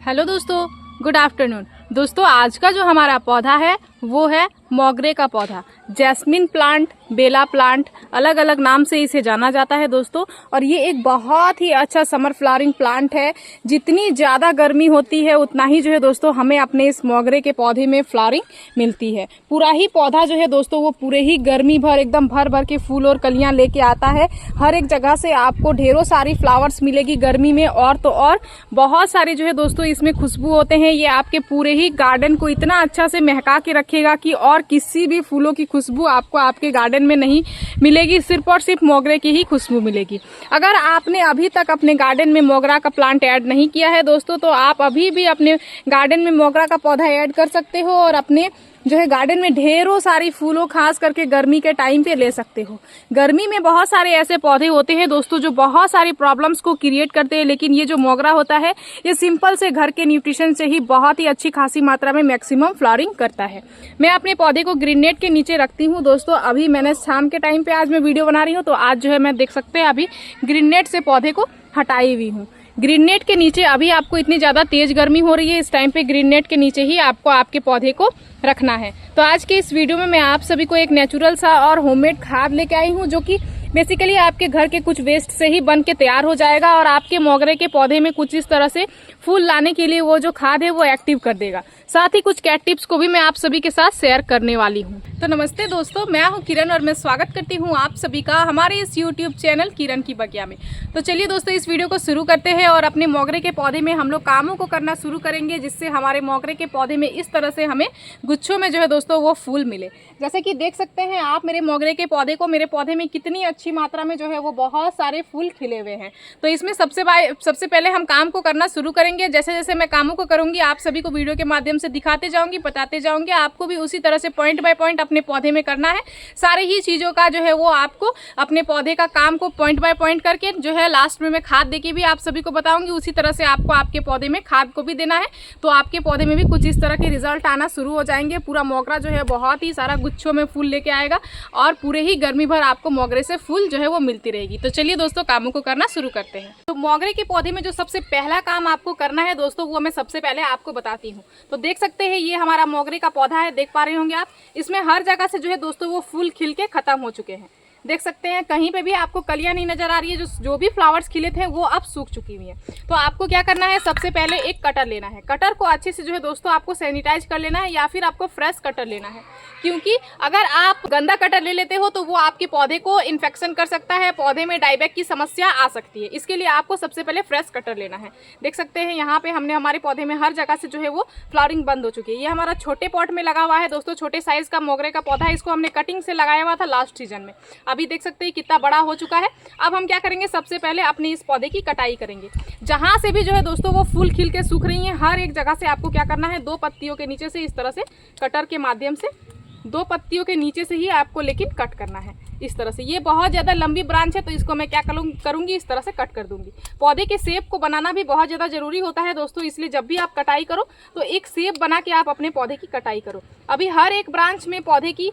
Hello दोस्तों, good afternoon. दोस्तों आज का जो हमारा पौधा है वो है मोगरे का पौधा। जैस्मिन प्लांट, बेला प्लांट, अलग अलग नाम से इसे जाना जाता है दोस्तों। और ये एक बहुत ही अच्छा समर फ्लावरिंग प्लांट है। जितनी ज़्यादा गर्मी होती है उतना ही जो है दोस्तों हमें अपने इस मोगरे के पौधे में फ्लावरिंग मिलती है। पूरा ही पौधा जो है दोस्तों वो पूरे ही गर्मी भर एकदम भर भर के फूल और कलियां लेके आता है। हर एक जगह से आपको ढेरों सारी फ्लावर्स मिलेगी गर्मी में। और तो और बहुत सारे जो है दोस्तों इसमें खुशबू होते हैं। ये आपके पूरे ही गार्डन को इतना अच्छा से महका के रखेगा कि और किसी भी फूलों की खुशबू आपको आपके गार्डन में नहीं मिलेगी, सिर्फ और सिर्फ मोगरे की ही खुशबू मिलेगी। अगर आपने अभी तक अपने गार्डन में मोगरा का प्लांट ऐड नहीं किया है दोस्तों, तो आप अभी भी अपने गार्डन में मोगरा का पौधा ऐड कर सकते हो और अपने जो है गार्डन में ढेरों सारी फूलों खास करके गर्मी के टाइम पे ले सकते हो। गर्मी में बहुत सारे ऐसे पौधे होते हैं दोस्तों जो बहुत सारी प्रॉब्लम्स को क्रिएट करते हैं, लेकिन ये जो मोगरा होता है ये सिंपल से घर के न्यूट्रिशन से ही बहुत ही अच्छी खासी मात्रा में मैक्सिमम फ्लावरिंग करता है। मैं अपने पौधे को ग्रीन नेट के नीचे रखती हूँ दोस्तों। अभी मैंने शाम के टाइम पे आज मैं वीडियो बना रही हूँ, तो आज जो है मैं देख सकते हैं अभी ग्रीन नेट से पौधे को हटाई हुई हूँ। ग्रीन नेट के नीचे अभी आपको इतनी ज़्यादा तेज गर्मी हो रही है, इस टाइम पे ग्रीन नेट के नीचे ही आपको आपके पौधे को रखना है। तो आज के इस वीडियो में मैं आप सभी को एक नेचुरल सा और होममेड खाद लेके आई हूँ, जो कि बेसिकली आपके घर के कुछ वेस्ट से ही बन के तैयार हो जाएगा और आपके मोगरे के पौधे में कुछ इस तरह से फूल लाने के लिए वो जो खाद है वो एक्टिव कर देगा। साथ ही कुछ कैट टिप्स को भी मैं आप सभी के साथ शेयर करने वाली हूँ। तो नमस्ते दोस्तों, मैं हूँ किरण और मैं स्वागत करती हूँ आप सभी का हमारे इस यूट्यूब चैनल किरण की बगिया में। तो चलिए दोस्तों इस वीडियो को शुरू करते हैं और अपने मोगरे के पौधे में हम लोग कामों को करना शुरू करेंगे, जिससे हमारे मोगरे के पौधे में इस तरह से हमें गुच्छों में जो है दोस्तों वो फूल मिले। जैसे कि देख सकते हैं आप मेरे मोगरे के पौधे को, मेरे पौधे में कितनी अच्छी मात्रा में जो है वो बहुत सारे फूल खिले हुए हैं। तो इसमें सबसे पहले हम काम को करना शुरू करेंगे। जैसे जैसे मैं कामों को करूंगी आप सभी को वीडियो के माध्यम से दिखाते जाऊंगी, बताते जाऊंगी। आपको भी उसी तरह से पॉइंट बाय पॉइंट अपने पौधे में करना है। सारी ही चीज़ों का जो है वो आपको अपने पौधे का काम को पॉइंट बाय पॉइंट करके जो है लास्ट में मैं खाद देके भी आप सभी को बताऊंगी। उसी तरह से आपको आपके पौधे में खाद को भी देना है, तो आपके पौधे में भी कुछ इस तरह के रिजल्ट आना शुरू हो जाएंगे। पूरा मोगरा जो है बहुत ही सारा गुच्छों में फूल लेके आएगा और पूरे ही गर्मी भर आपको मोगरे से फूल जो है वो मिलती रहेगी। तो चलिए दोस्तों कामों को करना शुरू करते हैं। तो मोगरे के पौधे में जो सबसे पहला काम आपको करना है दोस्तों वो मैं सबसे पहले आपको बताती हूँ। तो देख सकते हैं ये हमारा मोगरे का पौधा है, देख पा रहे होंगे आप। इसमें हर जगह से जो है दोस्तों वो फूल खिल के खत्म हो चुके हैं। देख सकते हैं कहीं पे भी आपको कलियां नहीं नजर आ रही है। जो भी फ्लावर्स खिले थे वो अब सूख चुकी हुई हैं। तो आपको क्या करना है, सबसे पहले एक कटर लेना है। कटर को अच्छे से जो है दोस्तों आपको सैनिटाइज कर लेना है, या फिर आपको फ्रेश कटर लेना है, क्योंकि अगर आप गंदा कटर ले लेते हो तो वो आपके पौधे को इन्फेक्शन कर सकता है, पौधे में डायबैक की समस्या आ सकती है। इसके लिए आपको सबसे पहले फ्रेश कटर लेना है। देख सकते हैं यहाँ पे हमने हमारे पौधे में हर जगह से जो है वो फ्लावरिंग बंद हो चुकी है। ये हमारा छोटे पॉट में लगा हुआ है दोस्तों, छोटे साइज का मोगरे का पौधा है। इसको हमने कटिंग से लगाया हुआ था लास्ट सीजन में। अभी देख सकते हैं कितना बड़ा हो चुका है। अब हम क्या करेंगे, सबसे पहले अपने इस पौधे की कटाई करेंगे। जहां से भी जो है दोस्तों वो फूल खिल के सूख रही हैं, हर एक जगह से आपको क्या करना है, दो पत्तियों के नीचे से इस तरह से कटर के माध्यम से, दो पत्तियों के नीचे से ही आपको लेकिन कट करना है इस तरह से। ये बहुत ज़्यादा लंबी ब्रांच है तो इसको मैं क्या करूँगी, इस तरह से कट कर दूंगी। पौधे के शेप को बनाना भी बहुत ज़्यादा जरूरी होता है दोस्तों, इसलिए जब भी आप कटाई करो तो एक शेप बना के आप अपने पौधे की कटाई करो। अभी हर एक ब्रांच में पौधे की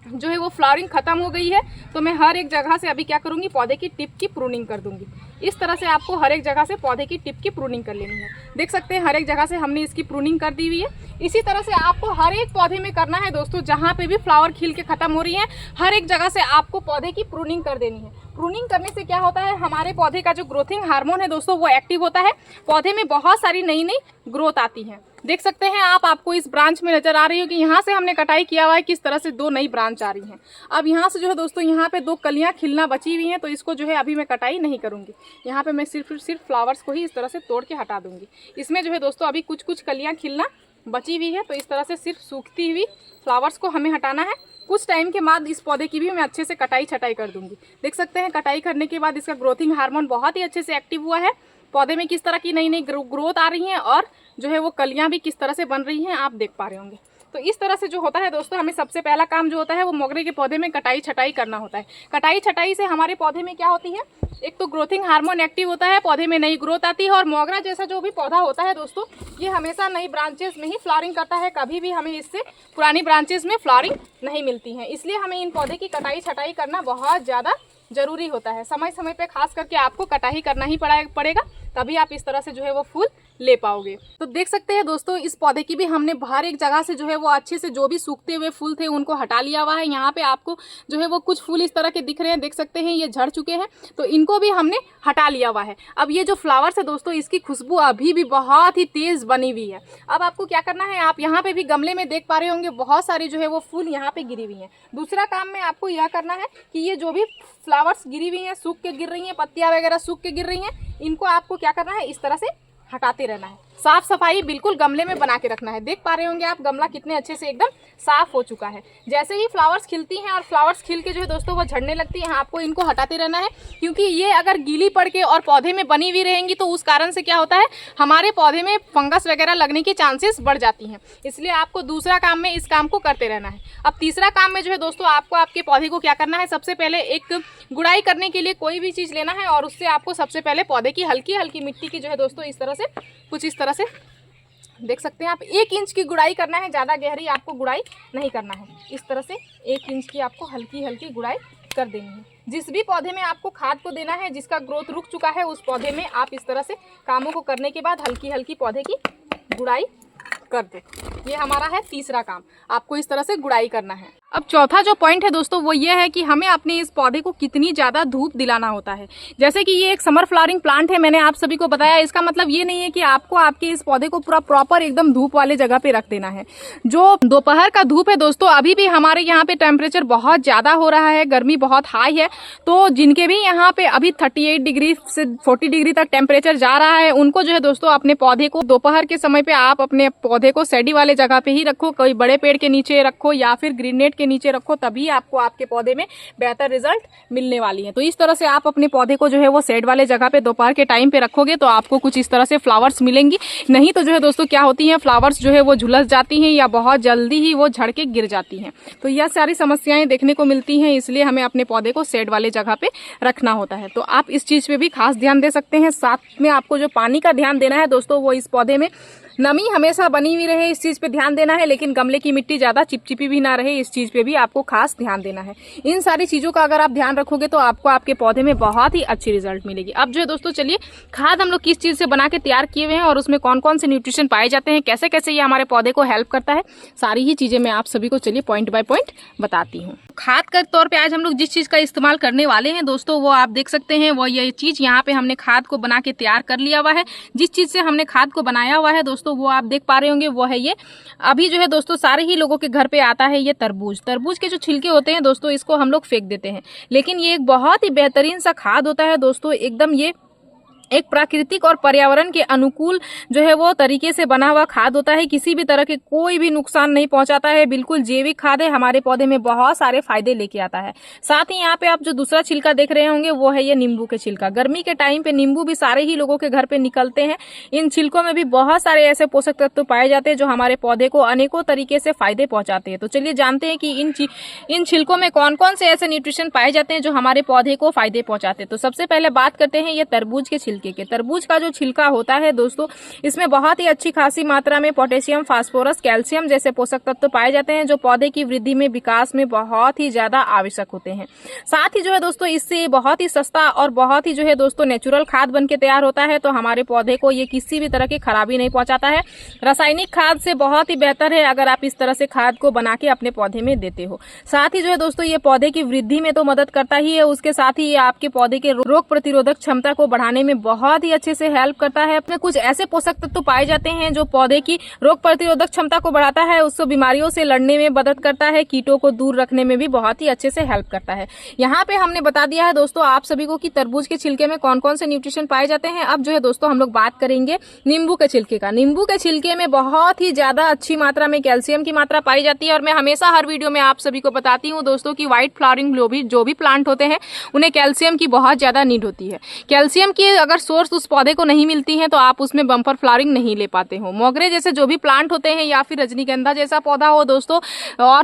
जो है वो फ्लावरिंग खत्म हो गई है, तो मैं हर एक जगह से अभी क्या करूंगी, पौधे की टिप की प्रूनिंग कर दूंगी। इस तरह से आपको हर एक जगह से पौधे की टिप की प्रूनिंग कर लेनी है। देख सकते हैं हर एक जगह से हमने इसकी प्रूनिंग कर दी हुई है। इसी तरह से आपको हर एक पौधे में करना है दोस्तों। जहाँ पे भी फ्लावर खिल के खत्म हो रही है, हर एक जगह से आपको पौधे की प्रूनिंग कर देनी है। प्रूनिंग करने से क्या होता है, हमारे पौधे का जो ग्रोथिंग हार्मोन है दोस्तों वो एक्टिव होता है, पौधे में बहुत सारी नई नई ग्रोथ आती है। देख सकते हैं आप, आपको इस ब्रांच में नजर आ रही हो कि यहाँ से हमने कटाई किया हुआ है, किस तरह से दो नई ब्रांच आ रही हैं। अब यहाँ से जो है दोस्तों यहाँ पे दो कलियाँ खिलना बची हुई हैं, तो इसको जो है अभी मैं कटाई नहीं करूँगी। यहाँ पे मैं सिर्फ फ्लावर्स को ही इस तरह से तोड़ के हटा दूंगी। इसमें जो है दोस्तों अभी कुछ कुछ कलियाँ खिलना बची हुई है, तो इस तरह से सिर्फ सूखती हुई फ्लावर्स को हमें हटाना है। कुछ टाइम के बाद इस पौधे की भी मैं अच्छे से कटाई छटाई कर दूंगी। देख सकते हैं कटाई करने के बाद इसका ग्रोथिंग हार्मोन बहुत ही अच्छे से एक्टिव हुआ है। पौधे में किस तरह की नई नई ग्रोथ आ रही हैं और जो है वो कलियां भी किस तरह से बन रही हैं आप देख पा रहे होंगे। तो इस तरह से जो होता है दोस्तों, हमें सबसे पहला काम जो होता है वो मोगरे के पौधे में कटाई छटाई करना होता है। कटाई छटाई से हमारे पौधे में क्या होती है, एक तो ग्रोथिंग हार्मोन एक्टिव होता है, पौधे में नई ग्रोथ आती है। और मोगरा जैसा जो भी पौधा होता है दोस्तों, ये हमेशा नई ब्रांचेस में ही फ्लावरिंग करता है, कभी भी हमें इससे पुरानी ब्रांचेस में फ्लावरिंग नहीं मिलती है। इसलिए हमें इन पौधे की कटाई छटाई करना बहुत ज़्यादा जरूरी होता है। समय समय पे खास करके आपको कटाई करना ही पड़ेगा, तभी आप इस तरह से जो है वो फूल ले पाओगे। तो देख सकते हैं दोस्तों, इस पौधे की भी हमने बाहर एक जगह से जो है वो अच्छे से जो भी सूखते हुए फूल थे उनको हटा लिया हुआ है। यहाँ पे आपको जो है वो कुछ फूल इस तरह के दिख रहे हैं, देख सकते हैं ये झड़ चुके हैं, तो इनको भी हमने हटा लिया हुआ है। अब ये जो फ्लावर्स है दोस्तों, इसकी खुशबू अभी भी बहुत ही तेज बनी हुई है। अब आपको क्या करना है, आप यहाँ पे भी गमले में देख पा रहे होंगे बहुत सारी जो है वो फूल यहाँ पे गिरी हुई हैं। दूसरा काम में आपको यह करना है कि ये जो भी फ्लावर्स गिरी हुई हैं, सूख के गिर रही हैं, पत्तियां वगैरह सूख के गिर रही हैं, इनको आपको क्या करना है, इस तरह से हटाते रहना है। साफ सफाई बिल्कुल गमले में बना के रखना है। देख पा रहे होंगे आप गमला कितने अच्छे से एकदम साफ हो चुका है। जैसे ही फ्लावर्स खिलती हैं और फ्लावर्स खिल के जो है दोस्तों वो झड़ने लगती है, आपको इनको हटाते रहना है, क्योंकि ये अगर गीली पड़ के और पौधे में बनी हुई रहेंगी तो उस कारण से क्या होता है, हमारे पौधे में फंगस वगैरह लगने के चांसेस बढ़ जाती हैं। इसलिए आपको दूसरा काम में इस काम को करते रहना है। अब तीसरा काम में जो है दोस्तों, आपको आपके पौधे को क्या करना है, सबसे पहले एक गुड़ाई करने के लिए कोई भी चीज़ लेना है और उससे आपको सबसे पहले पौधे की हल्की हल्की मिट्टी की जो है दोस्तों इस तरह से कुछ इस तरह से देख सकते हैं आप 1 इंच की गुड़ाई करना है, ज़्यादा गहरी आपको गुड़ाई नहीं करना है। इस तरह से 1 इंच की आपको हल्की हल्की गुड़ाई कर देनी है। जिस भी पौधे में आपको खाद को देना है, जिसका ग्रोथ रुक चुका है, उस पौधे में आप इस तरह से कामों को करने के बाद हल्की हल्की पौधे की गुड़ाई कर दो। ये हमारा है तीसरा काम, आपको इस तरह से गुड़ाई करना है। अब चौथा जो पॉइंट है दोस्तों वो ये है कि हमें अपने इस पौधे को कितनी ज़्यादा धूप दिलाना होता है। जैसे कि ये एक समर फ्लावरिंग प्लांट है, मैंने आप सभी को बताया, इसका मतलब ये नहीं है कि आपको आपके इस पौधे को पूरा प्रॉपर एकदम धूप वाले जगह पे रख देना है। जो दोपहर का धूप है दोस्तों, अभी भी हमारे यहाँ पे टेम्परेचर बहुत ज़्यादा हो रहा है, गर्मी बहुत हाई है, तो जिनके भी यहाँ पे अभी 38 डिग्री से 40 डिग्री तक टेम्परेचर जा रहा है, उनको जो है दोस्तों अपने पौधे को दोपहर के समय पे आप अपने पौधे को शेडी वाले जगह पे ही रखो, कोई बड़े पेड़ के नीचे रखो या फिर ग्रीन नेट के नीचे रखो, तभी आपको आपके पौधे में बेहतर रिजल्ट मिलने वाली है। तो इस तरह से आप अपने पौधे को जो है वो शेड वाले जगह पे दोपहर के टाइम पे रखोगे तो आपको कुछ इस तरह से फ्लावर्स मिलेंगी। नहीं तो जो है दोस्तों क्या होती हैं, फ्लावर्स जो है वो झुलस जाती हैं या बहुत जल्दी ही वो झड़ के गिर जाती हैं। तो यह सारी समस्याएं देखने को मिलती हैं, इसलिए हमें अपने पौधे को शेड वाले जगह पे रखना होता है। तो आप इस चीज पे भी खास ध्यान दे सकते हैं। साथ में आपको जो पानी का ध्यान देना है दोस्तों, वो इस पौधे में नमी हमेशा बनी हुई रहे, इस चीज पे ध्यान देना है, लेकिन गमले की मिट्टी ज्यादा चिपचिपी भी ना रहे, इस चीज पे भी आपको खास ध्यान देना है। इन सारी चीजों का अगर आप ध्यान रखोगे तो आपको आपके पौधे में बहुत ही अच्छी रिजल्ट मिलेगी। अब जो है दोस्तों चलिए, खाद हम लोग किस चीज से बना के तैयार किए हुए हैं और उसमें कौन कौन से न्यूट्रिशन पाए जाते हैं, कैसे कैसे ये हमारे पौधे को हेल्प करता है, सारी ही चीजें मैं आप सभी को चलिए पॉइंट बाय पॉइंट बताती हूँ। खाद के तौर पे आज हम लोग जिस चीज का इस्तेमाल करने वाले हैं दोस्तों, वो आप देख सकते हैं, वो ये चीज यहाँ पे हमने खाद को बना के तैयार कर लिया हुआ है। जिस चीज से हमने खाद को बनाया हुआ है दोस्तों, वो आप देख पा रहे होंगे, वो है ये। अभी जो है दोस्तों सारे ही लोगों के घर पे आता है ये तरबूज। तरबूज के जो छिलके होते हैं दोस्तों, इसको हम लोग फेंक देते हैं, लेकिन ये एक बहुत ही बेहतरीन सा खाद होता है दोस्तों। एकदम ये एक प्राकृतिक और पर्यावरण के अनुकूल जो है वो तरीके से बना हुआ खाद होता है, किसी भी तरह के कोई भी नुकसान नहीं पहुंचाता है, बिल्कुल जैविक खाद है, हमारे पौधे में बहुत सारे फायदे लेके आता है। साथ ही यहाँ पे आप जो दूसरा छिलका देख रहे होंगे वो है ये नींबू के छिलका। गर्मी के टाइम पे नींबू भी सारे ही लोगों के घर पे निकलते हैं। इन छिलकों में भी बहुत सारे ऐसे पोषक तत्व पाए जाते हैं जो हमारे पौधे को अनेकों तरीके से फायदे पहुंचाते हैं। तो चलिए जानते हैं कि इन छिलकों में कौन कौन से ऐसे न्यूट्रिशन पाए जाते हैं जो हमारे पौधे को फायदे पहुंचाते हैं। तो सबसे पहले बात करते हैं ये तरबूज के छिलके के। तरबूज का जो छिलका होता है दोस्तों, इसमें बहुत ही अच्छी खासी मात्रा में पोटेशियम, फास्फोरस, कैल्शियम जैसे पोषक तत्व पाए जाते हैं जो पौधे की वृद्धि में, विकास में बहुत ही ज्यादा आवश्यक होते हैं। साथ ही जो है दोस्तों इससे बहुत ही सस्ता और बहुत ही जो है दोस्तों नेचुरल खाद बन के तैयार होता है, तो हमारे पौधे को ये किसी भी तरह की खराबी नहीं पहुंचाता है। रासायनिक खाद से बहुत ही बेहतर है अगर आप इस तरह से खाद को बना के अपने पौधे में देते हो। साथ ही जो है दोस्तों ये पौधे की वृद्धि में तो मदद करता ही है, उसके साथ ही ये आपके पौधे के रोग प्रतिरोधक क्षमता को बढ़ाने में बहुत ही अच्छे से हेल्प करता है। अपने कुछ ऐसे पोषक तत्व पाए जाते हैं जो पौधे की रोग प्रतिरोधक क्षमता को बढ़ाता है, उसको बीमारियों से लड़ने में मदद करता है, कीटों को दूर रखने में भी बहुत ही अच्छे से हेल्प करता है। यहाँ पे हमने बता दिया है दोस्तों आप सभी को कि तरबूज के छिलके में कौन कौन से न्यूट्रिशन पाए जाते हैं। अब जो है दोस्तों हम लोग बात करेंगे नींबू के छिलके का। नींबू के छिलके में बहुत ही ज्यादा अच्छी मात्रा में कैल्शियम की मात्रा पाई जाती है और मैं हमेशा हर वीडियो में आप सभी को बताती हूँ दोस्तों की व्हाइट फ्लावरिंग जो भी प्लांट होते हैं उन्हें कैल्शियम की बहुत ज्यादा नीड होती है। कैल्शियम की अगर सोर्स उस पौधे को नहीं मिलती है तो आप उसमें बम्पर फ्लावरिंग नहीं ले पाते हो। मोगरे जैसे जो भी प्लांट होते हैं या फिर रजनीगंधा जैसा पौधा हो दोस्तों,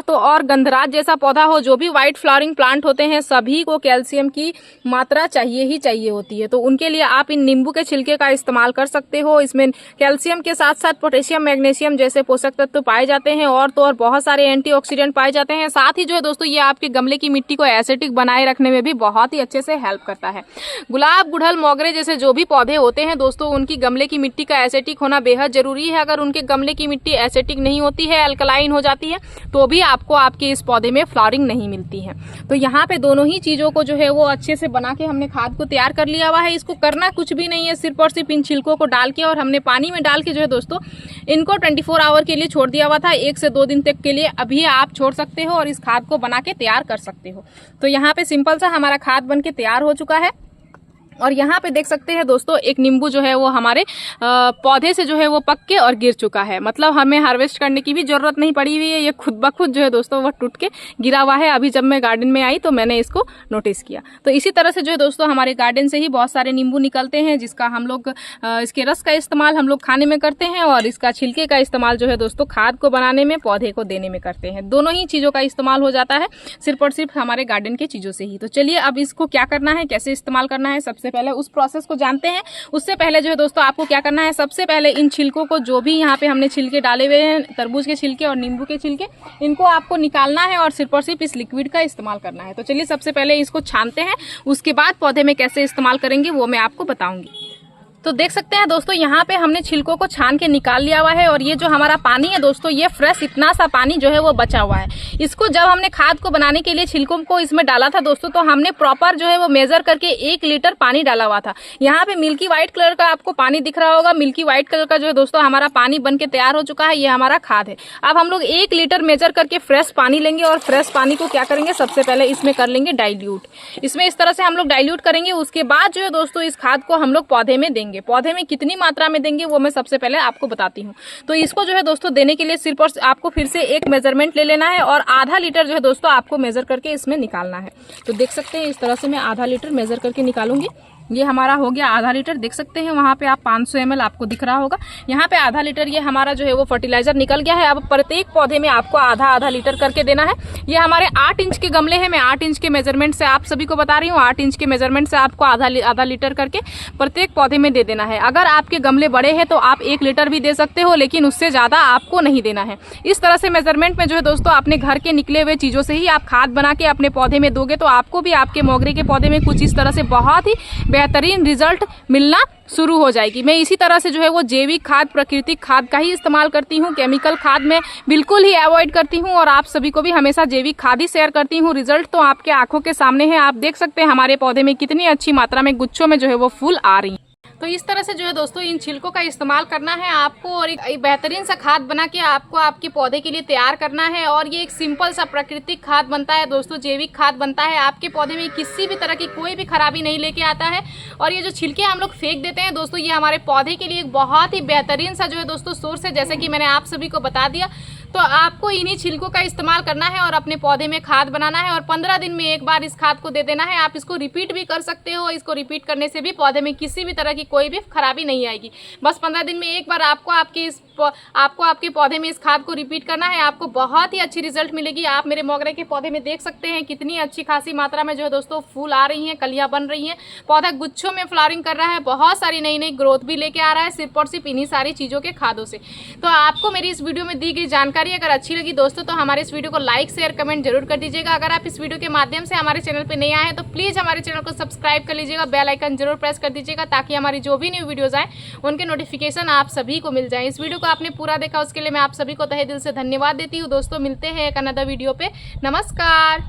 और गंधराज जैसा पौधा हो, जो भी व्हाइट फ्लावरिंग प्लांट होते हैं सभी को कैल्शियम की मात्रा चाहिए ही चाहिए होती है। तो उनके लिए आप इन नींबू के छिलके का इस्तेमाल कर सकते हो। इसमें कैल्शियम के साथ साथ पोटेशियम, मैग्नीशियम जैसे पोषक तत्व पाए जाते हैं और तो और बहुत सारे एंटीऑक्सीडेंट पाए जाते हैं। साथ ही जो है दोस्तों ये आपके गमले की मिट्टी को एसिडिक बनाए रखने में भी बहुत ही अच्छे से हेल्प करता है। गुलाब, गुड़हल, मोगरे जैसे जो भी पौधे होते हैं दोस्तों, उनकी गमले की मिट्टी का एसिडिक होना बेहद जरूरी है। अगर उनके गमले की मिट्टी एसिडिक नहीं होती है, अल्कलाइन हो जाती है, तो भी आपको आपके इस पौधे में फ्लावरिंग नहीं मिलती है। तो यहाँ पे दोनों ही चीजों को जो है वो अच्छे से बना के हमने खाद को तैयार कर लिया हुआ है। इसको करना कुछ भी नहीं है, सिर्फ और सिर्फ इन छिलकों को डाल के और हमने पानी में डाल के जो है दोस्तों इनको 24 आवर के लिए छोड़ दिया हुआ था, 1 से 2 दिन तक के लिए। अभी आप छोड़ सकते हो और इस खाद को बना के तैयार कर सकते हो। तो यहाँ पे सिंपल सा हमारा खाद बन के तैयार हो चुका है। और यहाँ पे देख सकते हैं दोस्तों, एक नींबू जो है वो हमारे पौधे से जो है वो पक के और गिर चुका है। मतलब हमें हार्वेस्ट करने की भी जरूरत नहीं पड़ी हुई है, ये खुद ब खुद जो है दोस्तों वो टूट के गिरा हुआ है। अभी जब मैं गार्डन में आई तो मैंने इसको नोटिस किया। तो इसी तरह से जो है दोस्तों हमारे गार्डन से ही बहुत सारे नींबू निकलते हैं, जिसका हम लोग इसके रस का इस्तेमाल हम लोग खाने में करते हैं और इसका छिलके का इस्तेमाल जो है दोस्तों खाद को बनाने में, पौधे को देने में करते हैं। दोनों ही चीज़ों का इस्तेमाल हो जाता है सिर्फ और सिर्फ हमारे गार्डन की चीज़ों से ही। तो चलिए अब इसको क्या करना है, कैसे इस्तेमाल करना है, सबसे पहले उस प्रोसेस को जानते हैं। उससे पहले जो है दोस्तों आपको क्या करना है, सबसे पहले इन छिलकों को, जो भी यहाँ पे हमने छिलके डाले हुए हैं, तरबूज के छिलके और नींबू के छिलके, इनको आपको निकालना है और सिर्फ और सिर्फ इस लिक्विड का इस्तेमाल करना है। तो चलिए सबसे पहले इसको छानते हैं, उसके बाद पौधे में कैसे इस्तेमाल करेंगे वो मैं आपको बताऊंगी। तो देख सकते हैं दोस्तों, यहाँ पे हमने छिलकों को छान के निकाल लिया हुआ है और ये जो हमारा पानी है दोस्तों, ये फ्रेश इतना सा पानी जो है वो बचा हुआ है। इसको जब हमने खाद को बनाने के लिए छिलकों को इसमें डाला था दोस्तों, तो हमने प्रॉपर जो है वो मेजर करके 1 लीटर पानी डाला हुआ था। यहाँ पे मिल्की व्हाइट कलर का आपको पानी दिख रहा होगा। मिल्की व्हाइट कलर का जो है दोस्तों हमारा पानी बन के तैयार हो चुका है, ये हमारा खाद है। अब हम लोग 1 लीटर मेजर करके फ्रेश पानी लेंगे और फ्रेश पानी को क्या करेंगे, सबसे पहले इसमें कर लेंगे डाइल्यूट। इसमें इस तरह से हम लोग डाइल्यूट करेंगे। उसके बाद जो है दोस्तों इस खाद को हम लोग पौधे में देंगे। पौधे में कितनी मात्रा में देंगे वो मैं सबसे पहले आपको बताती हूँ। तो इसको जो है दोस्तों देने के लिए सिर्फ और आपको फिर से एक मेजरमेंट ले लेना है और आधा लीटर जो है दोस्तों आपको मेजर करके इसमें निकालना है। तो देख सकते हैं इस तरह से मैं आधा लीटर मेजर करके निकालूंगी। ये हमारा हो गया आधा लीटर। देख सकते हैं वहाँ पे आप 500 ml आपको दिख रहा होगा। यहाँ पे आधा लीटर ये हमारा जो है वो फर्टिलाइजर निकल गया है। अब प्रत्येक पौधे में आपको आधा आधा लीटर करके देना है। ये हमारे 8 इंच के गमले हैं। मैं 8 इंच के मेजरमेंट से आप सभी को बता रही हूँ। 8 इंच के मेजरमेंट से आपको आधा लीटर करके प्रत्येक पौधे में दे देना है। अगर आपके गमले बड़े हैं तो आप 1 लीटर भी दे सकते हो, लेकिन उससे ज्यादा आपको नहीं देना है। इस तरह से मेजरमेंट में जो है दोस्तों अपने घर के निकले हुए चीजों से ही आप खाद बना के अपने पौधे में दोगे तो आपको भी आपके मोगरे के पौधे में कुछ इस तरह से बहुत ही बेहतरीन रिजल्ट मिलना शुरू हो जाएगी। मैं इसी तरह से जो है वो जैविक खाद, प्राकृतिक खाद का ही इस्तेमाल करती हूँ। केमिकल खाद में बिल्कुल ही अवॉइड करती हूँ और आप सभी को भी हमेशा जैविक खाद ही शेयर करती हूँ। रिजल्ट तो आपके आंखों के सामने है। आप देख सकते हैं हमारे पौधे में कितनी अच्छी मात्रा में गुच्छों में जो है वो फूल आ रही है। तो इस तरह से जो है दोस्तों इन छिलकों का इस्तेमाल करना है आपको और एक बेहतरीन सा खाद बना के आपको आपके पौधे के लिए तैयार करना है। और ये एक सिंपल सा प्राकृतिक खाद बनता है दोस्तों, जैविक खाद बनता है। आपके पौधे में किसी भी तरह की कोई भी खराबी नहीं लेके आता है। और ये जो छिलके हम लोग फेंक देते हैं दोस्तों, ये हमारे पौधे के लिए एक बहुत ही बेहतरीन सा जो है दोस्तों सोर्स है, जैसे कि मैंने आप सभी को बता दिया। तो आपको इन्हीं छिलकों का इस्तेमाल करना है और अपने पौधे में खाद बनाना है और 15 दिन में एक बार इस खाद को दे देना है। आप इसको रिपीट भी कर सकते हो। इसको रिपीट करने से भी पौधे में किसी भी तरह की कोई भी खराबी नहीं आएगी। बस 15 दिन में एक बार आपको आपके पौधे में इस खाद को रिपीट करना है। आपको बहुत ही अच्छी रिजल्ट मिलेगी। आप मेरे मोगरे के पौधे में देख सकते हैं कितनी अच्छी खासी मात्रा में जो है दोस्तों फूल आ रही हैं, कलियां बन रही हैं, पौधा गुच्छों में फ्लावरिंग कर रहा है, बहुत सारी नई नई ग्रोथ भी लेके आ रहा है सिर्फ और सिर्फ इन्हीं सारी चीज़ों के खादों से। तो आपको मेरी इस वीडियो में दी गई जानकारी अगर अच्छी लगी दोस्तों तो हमारे इस वीडियो को लाइक, शेयर, कमेंट जरूर कर दीजिएगा। अगर आप इस वीडियो के माध्यम से हमारे चैनल पर नए आए हैं तो प्लीज़ हमारे चैनल को सब्सक्राइब कर लीजिएगा, बेल आइकन जरूर प्रेस कर दीजिएगा ताकि हमारी जो भी न्यू वीडियोज़ आए उनके नोटिफिकेशन आप सभी को मिल जाए। इस वीडियो को आपने पूरा देखा उसके लिए मैं आप सभी को तहे दिल से धन्यवाद देती हूँ। दोस्तों मिलते हैं एक अनदर वीडियो पे। नमस्कार।